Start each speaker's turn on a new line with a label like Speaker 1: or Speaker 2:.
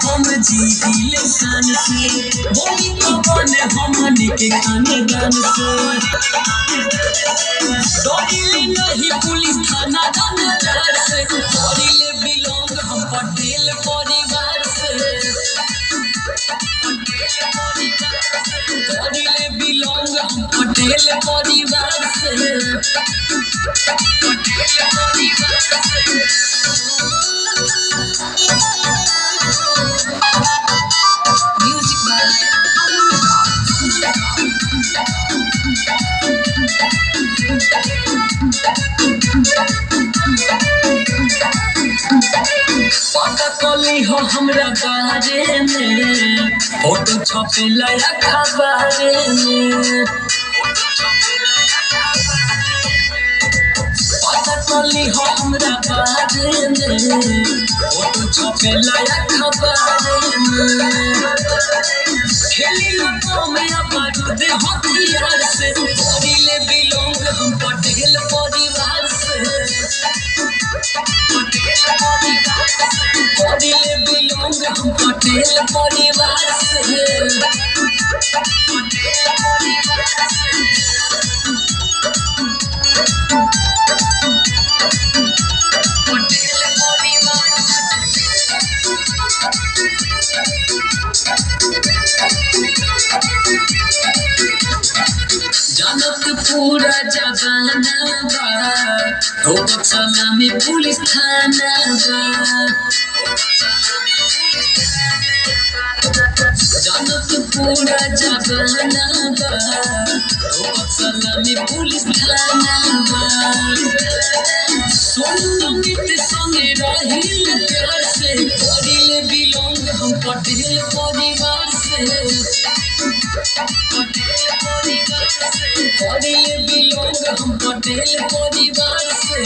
Speaker 1: हम जीले सान से बोली तो बने हमनी के खानदान से डरिले नहीं पुलिस थाना दानदार से डरिले बिलोंग हम पटेल परिवार से डरिले बिलोंग हम पटेल परिवार से पता कली हो हमरा बारे में फोटो छपेला अखबारे में पता कली हो हमरा बारे में फोटो छपेला अखबारे में खेली लोगों में बारूद हथियार से डरिले बिलोंग हम पटेल परिवार से डरिले बिलोंग हम पटेल परिवार से जनक पूरा जमाना बा धोबचला में पुलिस थाना बा जनक पूरा जमाना बा धोबचला में पुलिस थाना बा सोनमित संगे रहिल प्यार से डरिले बिलोंग हम पटेल परिवार से डरिले बिलोंग हम पटेल परिवार से।